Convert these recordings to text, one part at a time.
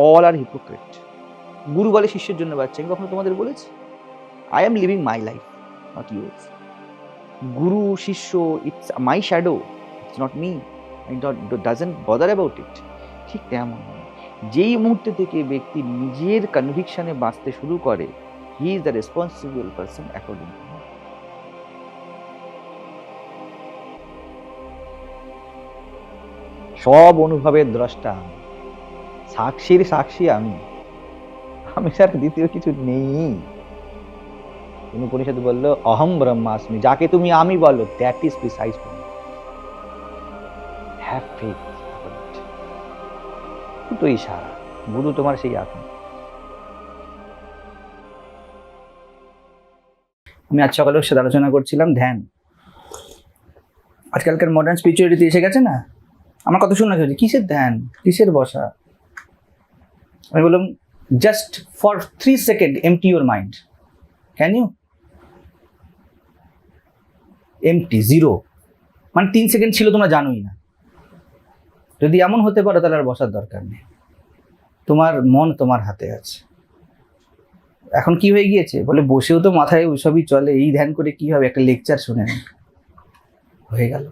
All আর hypocrite. গুরু বলে শিষ্যের জন্য বাঁচছে, আমি কখনো তোমাদের বলেছি? I am leaving my life, not yours. গুরু শিষ্য, it's my shadow, it's not me, I doesn't bother about it. ঠিক তেমন যেই মুহূর্তে থেকে ব্যক্তি নিজের কনভিকশনে বাঁচতে শুরু করে, he is the responsible person according to me. সব অনুভবের দ্রষ্টা আমি, সাক্ষীর সাক্ষী আমি, আমি স্যার দ্বিতীয় কিছু নেই। উপনিষদ বললো অহম ব্রহ্মাস্মি, যাকে তুমি আমি বলো, that is precise for me. Have faith. দুটো ইশারা, গুরু তোমার সেই আত্মা। আমি আজ সকালে ওর সাথে আলোচনা করছিলাম ধ্যান। আজকালকার মডার্ন স্পিরিচুয়ালিটি এসে গেছে না, আমার কথা শুনে হচ্ছে কিসের ধ্যান, কিসের বসা। আমি বললাম just for 3 second empty your mind, can you? Empty, zero, মানে 3 সেকেন্ড ছিল তোমরা জানোই না। যদি এমন হতে পারো তাহলে আর বসার দরকার নেই, তোমার মন তোমার হাতে আছে। এখন কি হয়ে গিয়েছে বলে বসেও তো মাথায় ওইসবই চলে, এই ধ্যান করে কি হবে, একটা লেকচার শুনে হয়ে গেল।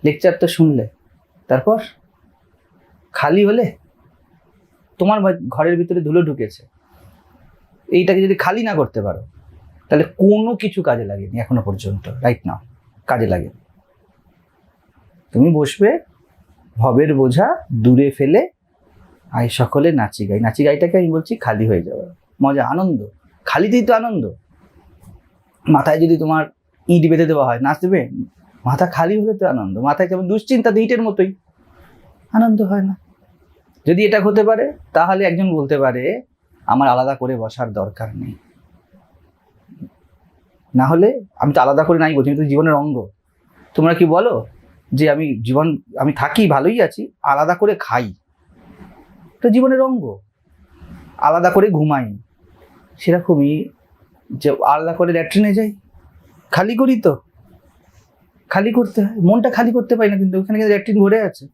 লেকচার তো শুনলে, তারপর খালি হলে তোমার ঘরের ভিতরে ধুলো ঢুকেছে, এইটাকে যদি খালি না করতে পারো তাহলে কোনো কিছু কাজে লাগেনি এখনো পর্যন্ত, রাইট নাও কাজে লাগেনি। তুমি বসবে, ভবের বোঝা দূরে ফেলে আয় সকলে নাচি গাই। নাচি গাইটাকে আমি বলছি খালি হয়ে যাওয়া, মজা, আনন্দ। খালিতেই তো আনন্দ। মাথায় যদি তোমার ইট বেঁধে দেওয়া হয়, নাচবে? মাথা খালি হলে তো আনন্দ। মাথায় যেমন দুশ্চিন্তা, ইটের মতোই, আনন্দ হয় না। যদি এটা হতে পারে তাহলে একজন বলতে পারে আমার আলাদা করে বসার দরকার নেই। না হলে আমি তো আলাদা করে নাই বলছি, আমি তো জীবনের অঙ্গ। তোমরা কি বলো যে আমি থাকি ভালোই আছি, আলাদা করে খাই, তো জীবনের অঙ্গ। আলাদা করে ঘুমাই, সেরকমই যে আলাদা করে ল্যাট্রিনে যাই, খালি করি তো, খালি করতে হয়। মনটা খালি করতে পারি না, কিন্তু ওখানে কিন্তু ল্যাট্রিন ভরে আছে।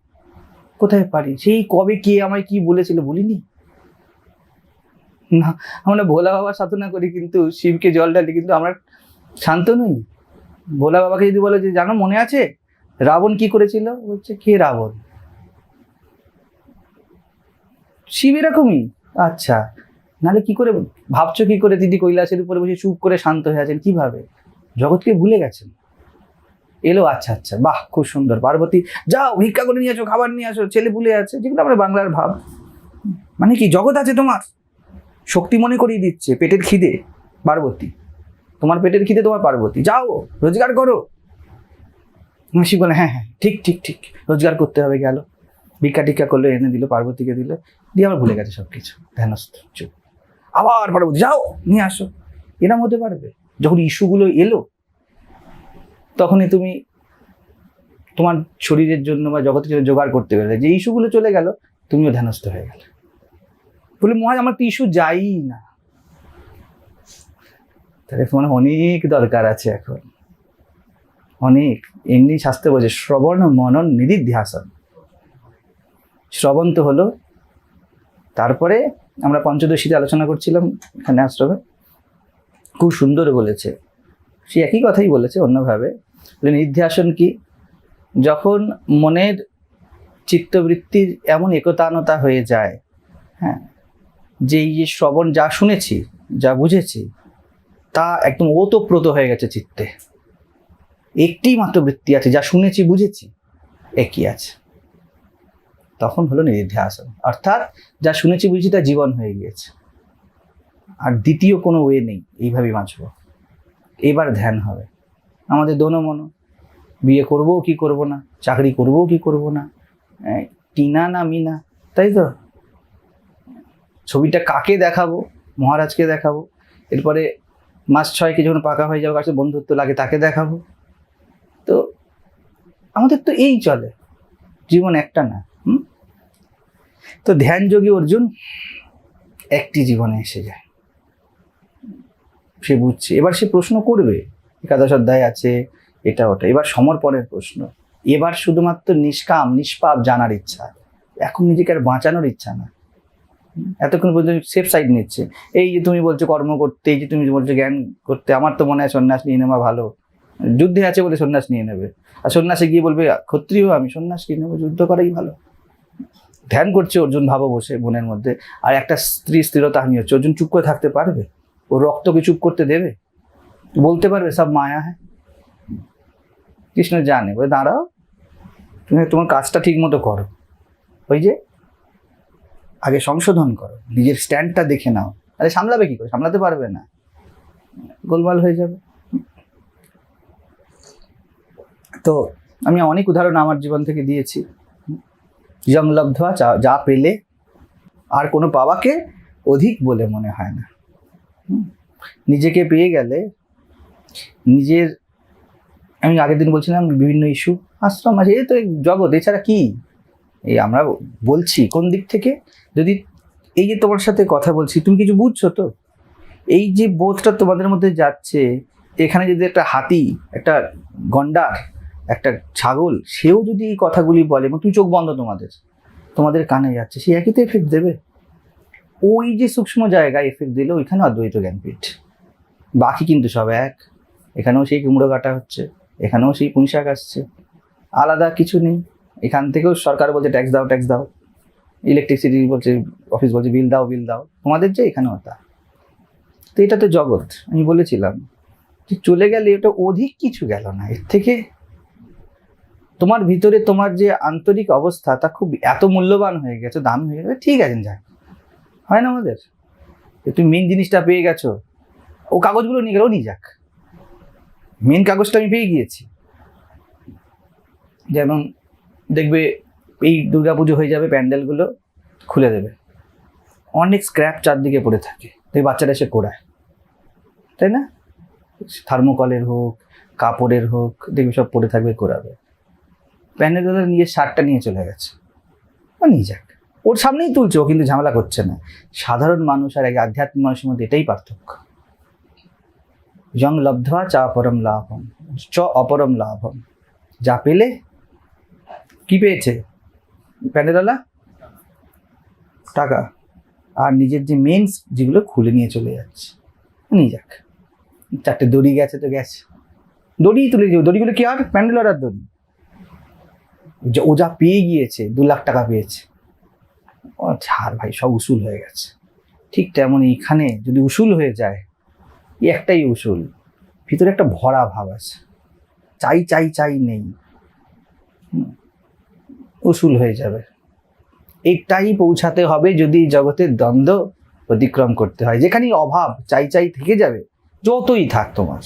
কোথায় পারি? সেই কবে কে আমায় কি বলেছিল বলিনি না। আমরা ভোলা বাবার সাধনা করি, কিন্তু শিবকে জল ঢালি, কিন্তু আমরা শান্ত নই। ভোলা বাবাকে যদি বলে যে জানো মনে আছে রাবণ কি করেছিল, বলছে কে রাবণ? শিব এরকমই। আচ্ছা, নাহলে কি করে ভাবছো, কি করে দিদি কৈলাসের উপরে বসে চুপ করে শান্ত হয়ে আছেন? কিভাবে? জগৎকে ভুলে গেছেন। এলো, আচ্ছা আচ্ছা, বাহ, খুব সুন্দর। পার্বতী যাও ভিক্ষা করে নিয়ে আসো, খাবার নিয়ে আসো, ছেলে ভুলে আছে, যেগুলো আমরা বাংলার ভাব। মানে কি জগৎ আছে তোমার, শক্তি মনে করিয়ে দিচ্ছে। পেটের খিদে পার্বতী, তোমার পেটের খিদে তোমার পার্বতী, যাও রোজগার করো। শিব বলে হ্যাঁ হ্যাঁ ঠিক ঠিক ঠিক, রোজগার করতে হবে। গেল ভিক্ষা টিক্ষা করলো, এনে দিল, পার্বতীকে দিল, দিয়ে আবার ভুলে গেছে সবকিছু, ধ্যানস্থ চুপ। আবার পার্বতী যাও নিয়ে আসো। এরম হতে পারবে? যখন ইস্যুগুলো এলো তখনই তুমি তোমার শরীরের জন্য বা জগতের জন্য জোগাড় করতে পারলে। যে ইস্যুগুলো চলে গেল তুমিও ধ্যানস্থ হয়ে গেলে। বলে মহারাজ আমার তো ইস্যু যাই না। তাহলে তোমার অনেক দরকার আছে এখন, অনেক। এমনি শাস্ত্রে বলছে শ্রবণ মনন নিধিধ্যাসন। শ্রবণ তো হলো, তারপরে আমরা পঞ্চদশীতে আলোচনা করছিলাম এখানে আশ্রমে, খুব সুন্দর বলেছে, সে একই কথাই বলেছে অন্যভাবে। নিধ্যাসন কি? যখন মনের চিত্তবৃত্তির এমন একতানতা হয়ে যায়, হ্যাঁ, যে এই যে শ্রবণ যা শুনেছি যা বুঝেছি তা একদম ওতপ্রোত হয়ে গেছে চিত্তে। একটি মাত্র বৃত্তি আছে, যা শুনেছি বুঝেছি একই আছে, তখন হলো নিধিধ্যাসন। অর্থাৎ যা শুনেছি বুঝেছি তা জীবন হয়ে গিয়েছে, আর দ্বিতীয় কোনো ওয়ে নেই। এইভাবেই বাঁচবো। এবার ধ্যান হবে আমাদের দোনো মনো। বিয়ে করবো কি করব না, চাকরি করবো কি করব না, টিনা না মিনা, তাই তো? ছবিটা কাকে দেখাবো? মহারাজকে দেখাবো। এরপরে মাস 6 যখন পাকা হয়ে যাবে, কাছে বন্ধুত্ব লাগে, তাকে দেখাবো। তো আমাদের তো এই চলে, জীবন একটা না। তো ধ্যানযোগী অর্জুন একটি জীবনে এসে যায়, সে বুঝছে। এবার সে প্রশ্ন করবে, একাদশ অধ্যায় আছে, এটা ওটা। এবার সমর্পণের প্রশ্ন। এবার শুধুমাত্র নিষ্কাম নিষ্পাপ জানার ইচ্ছা, এখন নিজেকে আর বাঁচানোর ইচ্ছা না। এতক্ষণ পর্যন্ত সেফ সাইড নিচ্ছে। এই যে তুমি বলছো কর্ম করতে, এই যে তুমি বলছো জ্ঞান করতে, আমার তো মনে হয় সন্ন্যাস নিয়ে নেওয়া ভালো। যুদ্ধে আছে বলে সন্ন্যাস নিয়ে নেবে, আর সন্ন্যাসে গিয়ে বলবে ক্ষত্রিয় আমি, সন্ন্যাস কিনে নেবো, যুদ্ধ করাই ভালো। ধ্যান করছে অর্জুন, ভাবো বসে মনের মধ্যে, আর একটা স্ত্রী স্থিরতা হানি হচ্ছে। অর্জুন চুপ করে থাকতে পারবে? ও রক্তকে চুপ করতে দেবে? বলতে পারবে সব মায়া হ্যাঁ? কৃষ্ণ জানে, বলে দাঁড়াও, তুমি তোমার কাজটা ঠিক মতো করো, ওই যে আগে সংশোধন করো, নিজের স্ট্যান্ডটা দেখে নাও। আরে সামলাবে কি করে? সামলাতে পারবে না, গোলমাল হয়ে যাবে। তো আমি অনেক উদাহরণ আমার জীবন থেকে দিয়েছি। যং লব্ধা, যা পেলে, আর কোনো পাওয়াকে অধিক বলে মনে হয় না। নিজেকে পেয়ে গেলে নিজের, আমি আগের দিন বলছিলাম বিভিন্ন ইস্যু, আশ্রম আছে, এই তো জগৎ, এছাড়া কি? এই আমরা বলছি কোন দিক থেকে? যদি এই যে তোমার সাথে কথা বলছি, তুমি কিছু বুঝছো তো? এই যে বোধটা তোমাদের মধ্যে যাচ্ছে, এখানে যদি একটা হাতি, একটা গন্ডার, একটা ছাগল, সেও যদি এই কথাগুলি বলে এবং তুই চোখ বন্ধ, তোমাদের কানে যাচ্ছে, সে একই তো এফেক্ট দেবে। ওই যে সূক্ষ্ম জায়গায় এফেক্ট দিলে ওইখানে অদ্বৈত জ্ঞানপীঠ, বাকি কিন্তু সব এক। এখানেও সেই কুমড়ো কাটা হচ্ছে, এখানেও সেই পুঁই শাক আসছে, আলাদা কিছু নেই। এখান থেকেও সরকার বলছে ট্যাক্স দাও, ইলেকট্রিসিটি বলছে, অফিস বলছে বিল দাও, তোমাদের যে এখানেও তা। তো এটা তো জগৎ। আমি বলেছিলাম যে চলে গেলে ওটা অধিক কিছু গেল না, এর থেকে তোমার ভিতরে তোমার যে আন্তরিক অবস্থা, তা খুব এত মূল্যবান হয়ে গেছে, দাম হয়ে গেছে, ঠিক আছে যাক, হয় না আমাদের? তুমি মেন জিনিসটা পেয়ে গেছো, ও কাগজগুলো নিয়ে গেলেও নিয়ে যাক, মেন কাগজটা আমি পেয়ে গিয়েছি। যেমন দেখবে এই দুর্গাপুজো হয়ে যাবে, প্যান্ডেলগুলো খুলে দেবে, অনেক স্ক্র্যাপ চারদিকে পড়ে থাকে, তো এই বাচ্চারা এসে কোড়ায়, তাই না? থার্মোকলের হোক, কাপড়ের হোক, দেখবি সব পড়ে থাকবে, কোড়াবে। প্যান্ডেলগুলো নিজের শার্টটা নিয়ে চলে গেছে, নিয়ে যাক, ওর সামনেই তুলছে, ও কিন্তু ঝামেলা করছে না। সাধারণ মানুষ আর এক আধ্যাত্মিক মানুষের মধ্যে এটাই পার্থক্য। যং লব্ধা চা পরম লাভম চ অপরম লাভম, যা পেলে, কি পেয়েছে প্যান্ডেলওয়ালা? টাকা। আর নিজের যে মেন্স যেগুলো খুলে নিয়ে চলে যাচ্ছে, নিয়ে যাক। চারটে দড়ি গেছে তো গেছে, দড়ি তুলে যাবে, দড়িগুলো কি আর প্যান্ডেলওয়ালার দড়ি? ও যা পেয়ে গিয়েছে, 2 লাখ টাকা পেয়েছে, ও ছাড় ভাই, সব উসুল হয়ে গেছে। ঠিক তেমন এখানে যদি উসুল হয়ে যায়, একটাই উসুল, ভিতরে একটা ভরা ভাব আছে, চাই নেই, উসুল হয়ে যাবে। এইটাই পৌঁছাতে হবে যদি জগতের দ্বন্দ্ব অতিক্রম করতে হয়। যেখানেই অভাব, চাই থেকে যাবে, যতই থাক তোমার।